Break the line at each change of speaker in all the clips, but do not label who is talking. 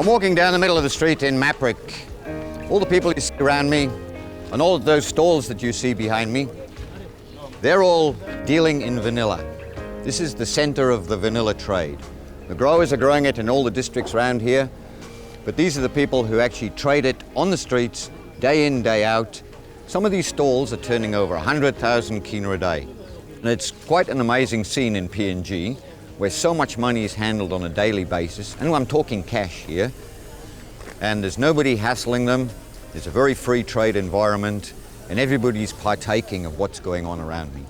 I'm walking down the middle of the street in Maprick. All the people you see around me and all of those stalls that you see behind me, they're all dealing in vanilla. This is the center of the vanilla trade. The growers are growing it in all the districts around here, but these are the people who actually trade it on the streets, day in, day out. Some of these stalls are turning over 100,000 kina a day. And it's quite an amazing scene in PNG, where so much money is handled on a daily basis, and I'm talking cash here, and there's nobody hassling them. There's a very free trade environment, and everybody's partaking of what's going on around me.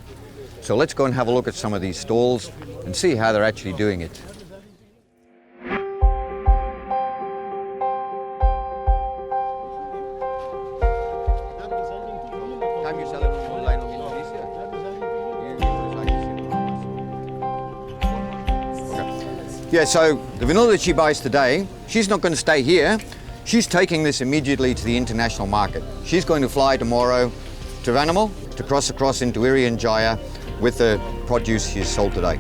So let's go and have a look at some of these stalls and see how they're actually doing it. Yeah, so the vanilla that she buys today, she's not going to stay here. She's taking this immediately to the international market. She's going to fly tomorrow to Vanamal to cross across into Irian Jaya with the produce she's sold today.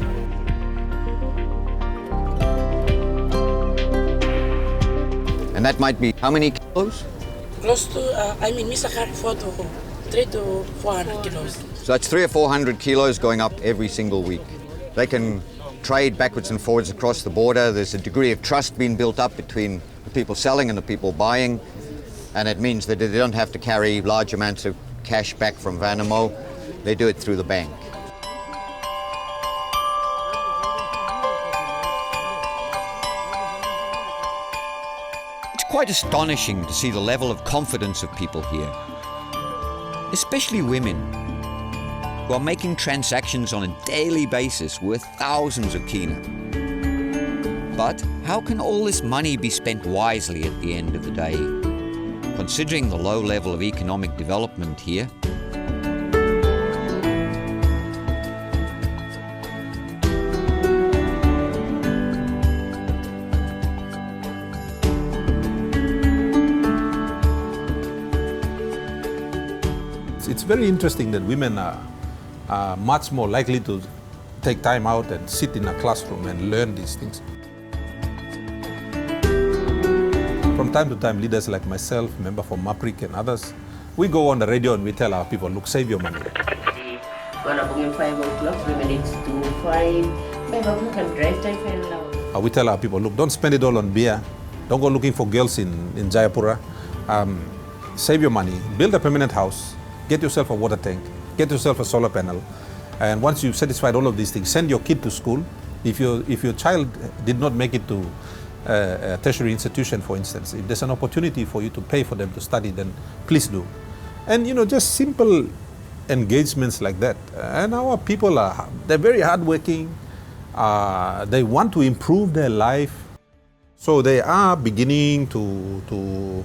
And that might be how many kilos?
Close to, Mr. carry 3 to 400 kilos.
So that's 300 or 400 kilos going up every single week. They can trade backwards and forwards across the border. There's a degree of trust being built up between the people selling and the people buying, and it means that they don't have to carry large amounts of cash back from Vanamal. They do it through the bank. It's quite astonishing to see the level of confidence of people here, especially women, who are making transactions on a daily basis worth thousands of kina. But how can all this money be spent wisely at the end of the day, considering the low level of economic development here?
It's very interesting that women are much more likely to take time out and sit in a classroom and learn these things. From time to time, leaders like myself, member from Maprick and others, we go on the radio and we tell our people, look, save your money. We tell our people, look, don't spend it all on beer. Don't go looking for girls in Jayapura. Save your money, build a permanent house, get yourself a water tank, get yourself a solar panel, and once you've satisfied all of these things, send your kid to school. If your child did not make it to a tertiary institution, for instance, if there's an opportunity for you to pay for them to study, then please do. And just simple engagements like that. And our people they're very hardworking. They want to improve their life. So they are beginning to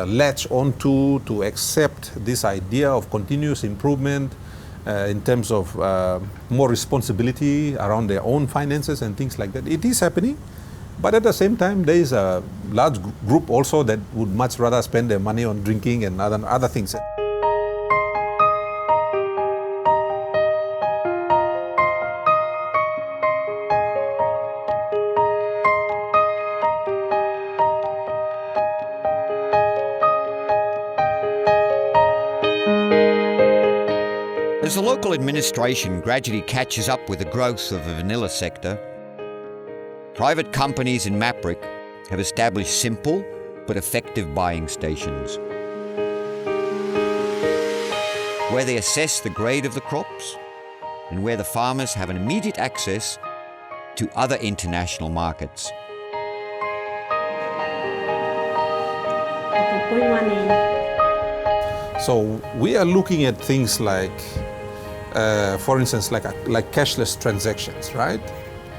latch onto, to accept this idea of continuous improvement in terms of more responsibility around their own finances and things like that. It is happening, but at the same time, there is a large group also that would much rather spend their money on drinking and other things.
As the local administration gradually catches up with the growth of the vanilla sector, private companies in Maprick have established simple but effective buying stations, where they assess the grade of the crops and where the farmers have an immediate access to other international markets.
So we are looking at things like, for instance, like cashless transactions, right?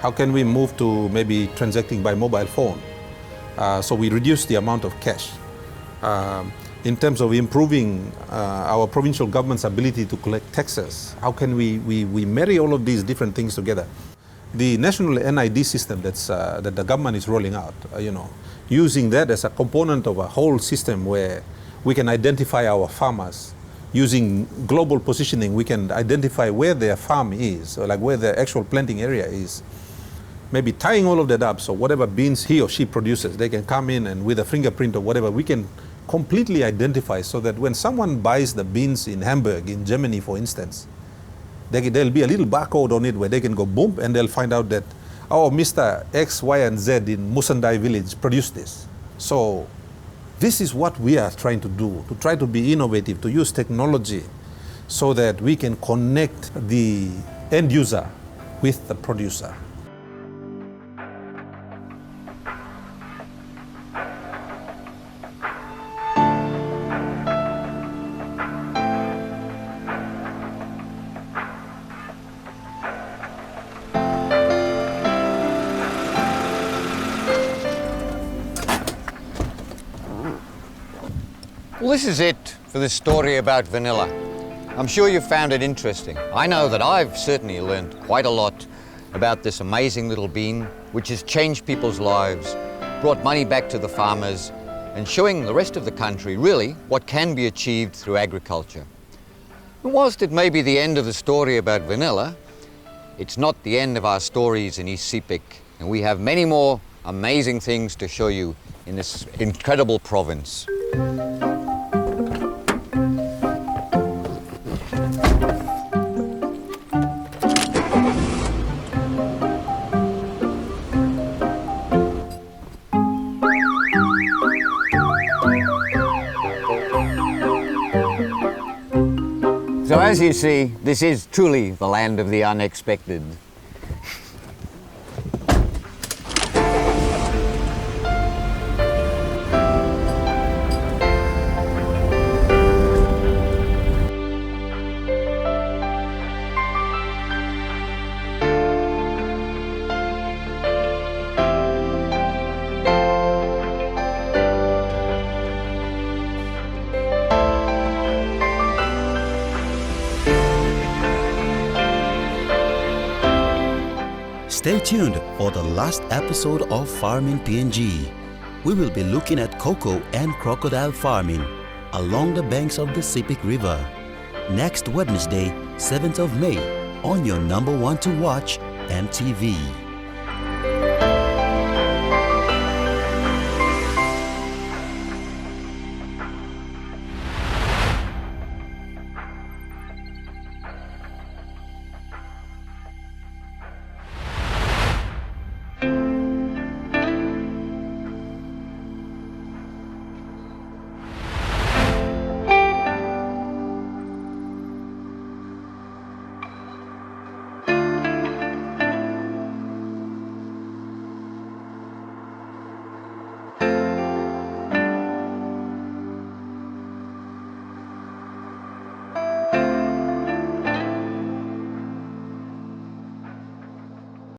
How can we move to maybe transacting by mobile phone? So we reduce the amount of cash. In terms of improving our provincial government's ability to collect taxes, how can we marry all of these different things together? The national NID system that the government is rolling out, using that as a component of a whole system where we can identify our farmers. Using global positioning, we can identify where their farm is, or like where the actual planting area is. maybe tying all of that up, so whatever beans he or she produces, they can come in and with a fingerprint or whatever, we can completely identify, so that when someone buys the beans in Hamburg, in Germany, for instance, there'll be a little barcode on it where they can go boom, and they'll find out that, oh, Mr. X, Y, and Z in Musandai village produced this. So this is what we are trying to do, to try to be innovative, to use technology so that we can connect the end user with the producer.
Well, this is it for this story about vanilla. I'm sure you found it interesting. I know that I've certainly learned quite a lot about this amazing little bean, which has changed people's lives, brought money back to the farmers, and showing the rest of the country really what can be achieved through agriculture. And whilst it may be the end of the story about vanilla, it's not the end of our stories in East Sepik, and we have many more amazing things to show you in this incredible province. So as you see, this is truly the land of the unexpected.
Stay tuned for the last episode of Farming PNG. We will be looking at cocoa and crocodile farming along the banks of the Sepik River. Next Wednesday, 7th of May, on your number one to watch, MTV.